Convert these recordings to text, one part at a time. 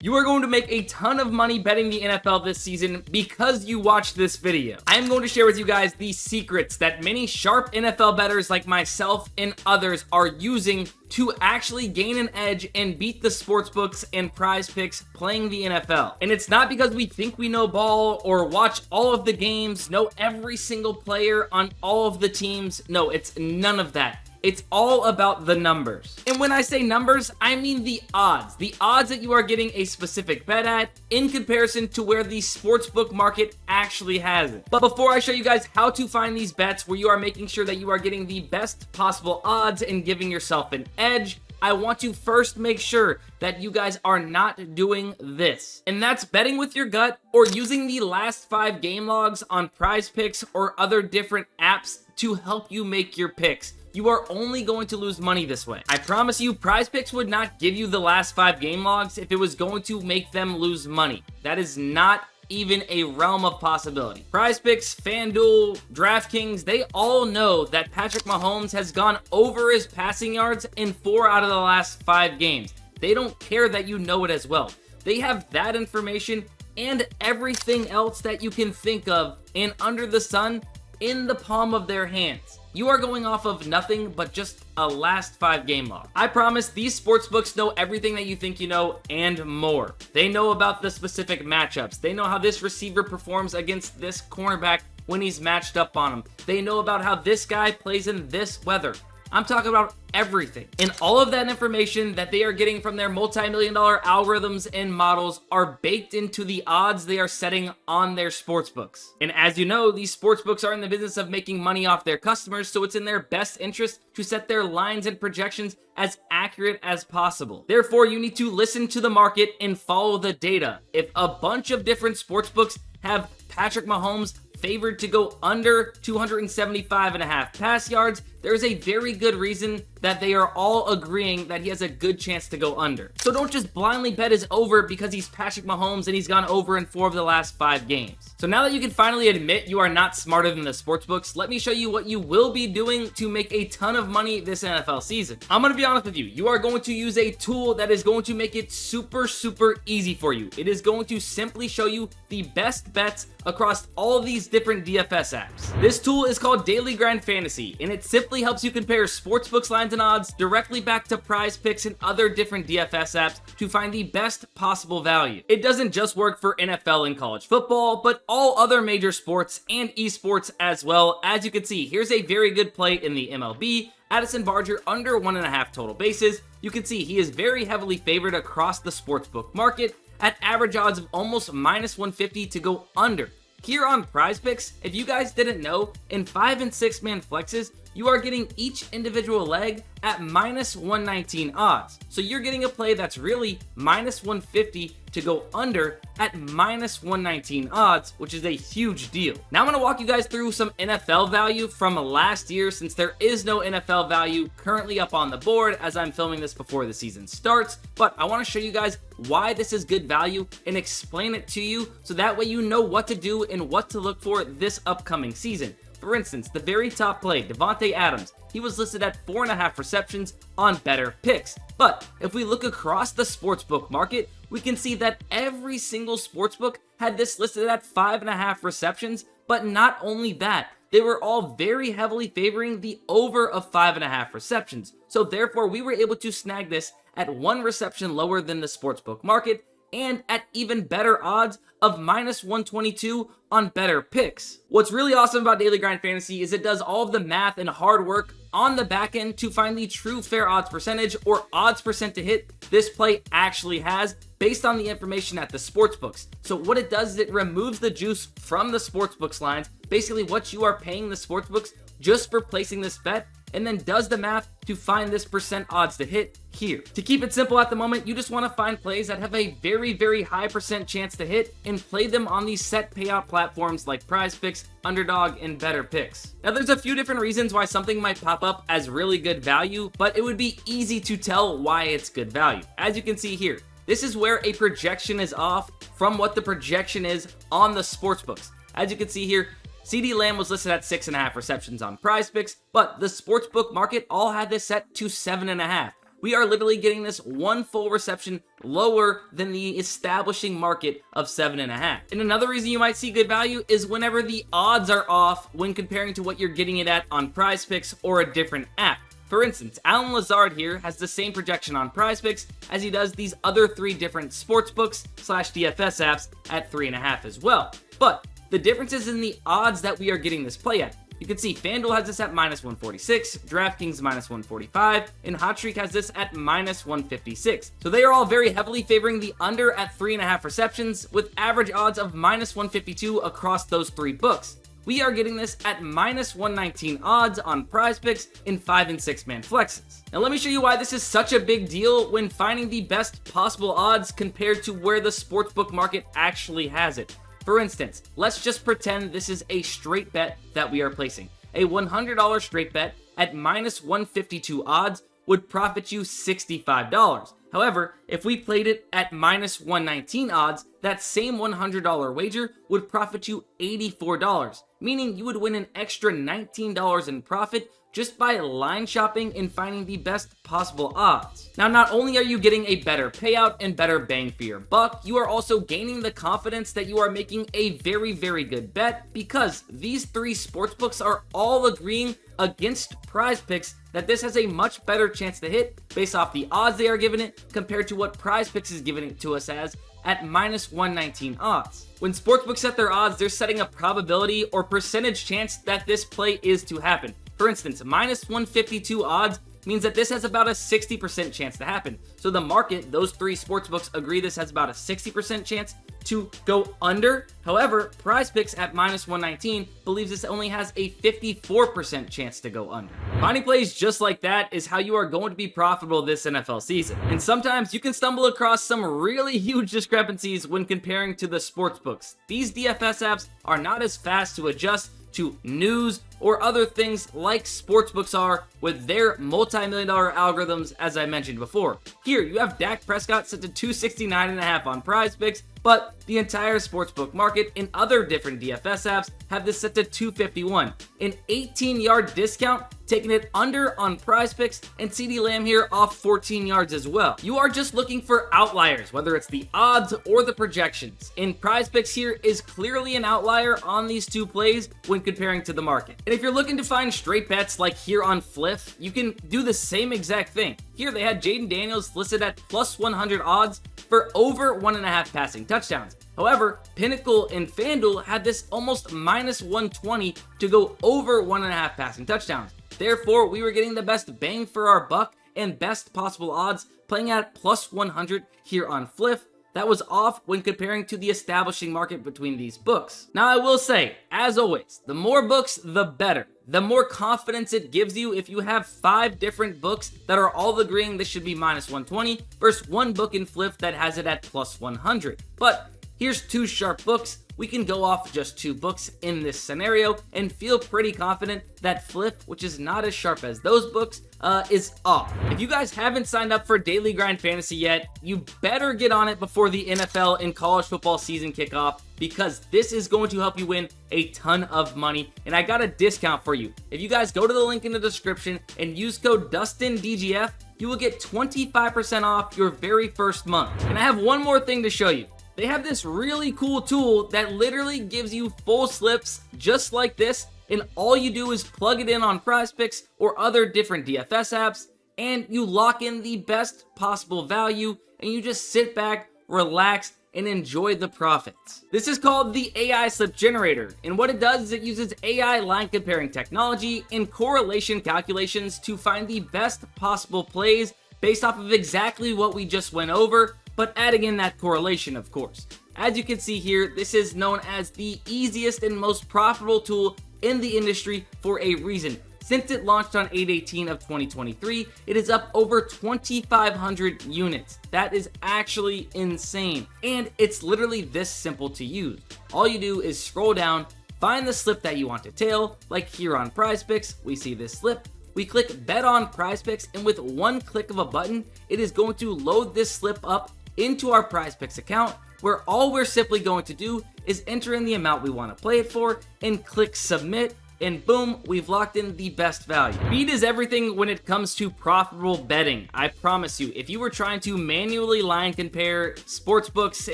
You are going to make a ton of money betting the NFL this season because you watched this video. I am going to share with you guys the secrets that many sharp NFL bettors like myself and others are using to actually gain an edge and beat the sportsbooks and prize picks playing the NFL. And it's not because we think we know ball or watch all of the games, know every single player on all of the teams. No, it's none of that. It's all about the numbers. And when I say numbers, I mean the odds. The odds that you are getting a specific bet at in comparison to where the sportsbook market actually has it. But before I show you guys how to find these bets where you are making sure that you are getting the best possible odds and giving yourself an edge, I want to first make sure that you guys are not doing this. And that's betting with your gut or using the last 5 game logs on prize picks or other different apps to help you make your picks. You are only going to lose money this way. I promise you, prize picks would not give you the last 5 game logs if it was going to make them lose money. That is not even a realm of possibility. Prize picks, FanDuel, DraftKings, they all know that Patrick Mahomes has gone over his passing yards in 4 out of the last 5 games. They don't care that you know it as well. They have that information and everything else that you can think of and under the sun in the palm of their hands. You are going off of nothing but just a last 5 game log. I promise these sportsbooks know everything that you think you know and more. They know about the specific matchups. They know how this receiver performs against this cornerback when he's matched up on him. They know about how this guy plays in this weather. I'm talking about everything. And all of that information that they are getting from their multi-million-dollar algorithms and models are baked into the odds they are setting on their sportsbooks. And as you know, these sportsbooks are in the business of making money off their customers, so it's in their best interest to set their lines and projections as accurate as possible. Therefore, you need to listen to the market and follow the data. If a bunch of different sportsbooks have Patrick Mahomes favored to go under 275.5 pass yards, there's a very good reason that they are all agreeing that he has a good chance to go under. So don't just blindly bet his over because he's Patrick Mahomes and he's gone over in 4 of the last 5 games. So now that you can finally admit you are not smarter than the sportsbooks, let me show you what you will be doing to make a ton of money this NFL season. I'm going to be honest with you. You are going to use a tool that is going to make it super easy for you. It is going to simply show you the best bets across all of these different DFS apps. This tool is called Daily Grind Fantasy, and it simply helps you compare sportsbooks lines and odds directly back to prize picks and other different DFS apps to find the best possible value. It doesn't just work for NFL and college football, but all other major sports and esports as well. As you can see, here's a very good play in the MLB. Addison Barger under 1.5 total bases. You can see he is very heavily favored across the sportsbook market at average odds of almost -150 to go under. Here on Prize Picks, if you guys didn't know, in 5 and 6 man flexes, you are getting each individual leg at -119 odds. So you're getting a play that's really -150 to go under at -119 odds, which is a huge deal. Now I'm going to walk you guys through some NFL value from last year, since there is no NFL value currently up on the board as I'm filming this before the season starts. But I want to show you guys why this is good value and explain it to you so that way you know what to do and what to look for this upcoming season. For instance, the very top play, Devontae Adams, he was listed at 4.5 receptions on Better Picks. But if we look across the sportsbook market, we can see that every single sportsbook had this listed at 5.5 receptions. But not only that, they were all very heavily favoring the over of 5.5 receptions. So therefore, we were able to snag this at 1 reception lower than the sportsbook market and at even better odds of -122 on Better Picks. What's really awesome about Daily Grind Fantasy is it does all of the math and hard work on the back end to find the true fair odds percentage or odds percent to hit this play actually has based on the information at the sportsbooks. So what it does is it removes the juice from the sportsbooks lines, basically what you are paying the sportsbooks just for placing this bet, and then does the math to find this percent odds to hit here. To keep it simple at the moment, you just want to find plays that have a very high percent chance to hit and play them on these set payout platforms like Prize Picks, Underdog, and Better Picks. Now there's a few different reasons why something might pop up as really good value, but it would be easy to tell why it's good value. As you can see here, this is where a projection is off from what the projection is on the sportsbooks. As you can see here, CeeDee Lamb was listed at 6.5 receptions on Prize Picks, but the sportsbook market all had this set to 7.5. we are literally getting this one full reception lower than the establishing market of 7.5. And another reason you might see good value is whenever the odds are off when comparing to what you're getting it at on PrizePicks or a different app. For instance, Alan Lazard here has the same projection on PrizePicks as he does these other 3 different sportsbooks / DFS apps at 3.5 as well. But the difference is in the odds that we are getting this play at. You can see FanDuel has this at -146, DraftKings -145, and HotStreak has this at -156. So they are all very heavily favoring the under at 3.5 receptions, with average odds of -152 across those 3 books. We are getting this at -119 odds on PrizePicks in 5 and 6 man flexes. Now let me show you why this is such a big deal when finding the best possible odds compared to where the sportsbook market actually has it. For instance, let's just pretend this is a straight bet that we are placing. A $100 straight bet at -152 odds would profit you $65. However, if we played it at -119 odds, that same $100 wager would profit you $84, meaning you would win an extra $19 in profit just by line shopping and finding the best possible odds. Now, not only are you getting a better payout and better bang for your buck, you are also gaining the confidence that you are making a very, very good bet, because these 3 sportsbooks are all agreeing against PrizePicks that this has a much better chance to hit based off the odds they are giving it compared to what PrizePicks is giving it to us as at -119 odds. When sportsbooks set their odds, they're setting a probability or percentage chance that this play is to happen. For instance, -152 odds means that this has about a 60% chance to happen. So the market, those 3 sportsbooks agree this has about a 60% chance to go under. However, PrizePicks at -119 believes this only has a 54% chance to go under. Finding plays just like that is how you are going to be profitable this NFL season. And sometimes you can stumble across some really huge discrepancies when comparing to the sportsbooks. These DFS apps are not as fast to adjust to news or other things like sportsbooks are with their multi-million-dollar algorithms, as I mentioned before. Here, you have Dak Prescott set to 269.5 on PrizePicks, but the entire sportsbook market and other different DFS apps have this set to 251, an 18-yard discount, taking it under on PrizePicks, and CeeDee Lamb here off 14 yards as well. You are just looking for outliers, whether it's the odds or the projections, and PrizePicks here is clearly an outlier on these 2 plays when comparing to the market. And if you're looking to find straight bets like here on Fliff, you can do the same exact thing. Here they had Jaden Daniels listed at +100 odds for over 1.5 passing touchdowns. However, Pinnacle and FanDuel had this almost -120 to go over 1.5 passing touchdowns. Therefore, we were getting the best bang for our buck and best possible odds playing at +100 here on Fliff. That was off when comparing to the establishing market between these books. Now, I will say, as always, the more books, the better. The more confidence it gives you if you have 5 different books that are all agreeing this should be -120 versus one book in Fliff that has it at +100. But here's 2 sharp books. We can go off just 2 books in this scenario and feel pretty confident that Fliff, which is not as sharp as those books, is off. If you guys haven't signed up for Daily Grind Fantasy yet, you better get on it before the NFL and college football season kick off, because this is going to help you win a ton of money, and I got a discount for you. If you guys go to the link in the description and use code DustinDGF, you will get 25% off your very first month. And I have one more thing to show you. They have this really cool tool that literally gives you full slips just like this, and all you do is plug it in on PrizePicks or other different DFS apps, and you lock in the best possible value, and you just sit back, relax, and enjoy the profits. This is called the AI Slip Generator, and what it does is it uses AI line comparing technology and correlation calculations to find the best possible plays based off of exactly what we just went over, but adding in that correlation, of course. As you can see here, this is known as the easiest and most profitable tool in the industry for a reason. Since it launched on 8/18 of 2023, it is up over 2,500 units. That is actually insane. And it's literally this simple to use. All you do is scroll down, find the slip that you want to tail, like here on PrizePicks, we see this slip. We click Bet on PrizePicks, and with one click of a button, it is going to load this slip up into our PrizePicks account, where all we're simply going to do is enter in the amount we want to play it for and click submit, and boom, we've locked in the best value. Speed is everything when it comes to profitable betting. I promise you, if you were trying to manually line compare sportsbooks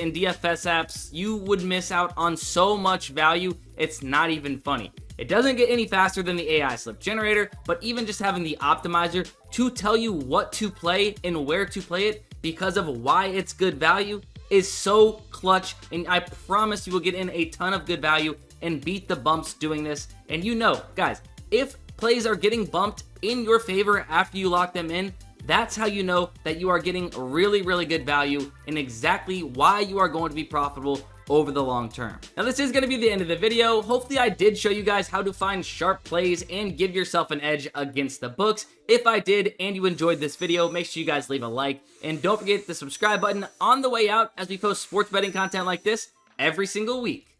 and DFS apps, you would miss out on so much value, it's not even funny. It doesn't get any faster than the AI slip generator, but even just having the optimizer to tell you what to play and where to play it because of why it's good value is so clutch, and I promise you will get in a ton of good value and beat the bumps doing this. And you know, guys, if plays are getting bumped in your favor after you lock them in, that's how you know that you are getting really, really good value and exactly why you are going to be profitable over the long term. Now, this is going to be the end of the video. Hopefully I did show you guys how to find sharp plays and give yourself an edge against the books. If I did and you enjoyed this video, make sure you guys leave a like and don't forget the subscribe button on the way out as we post sports betting content like this every single week.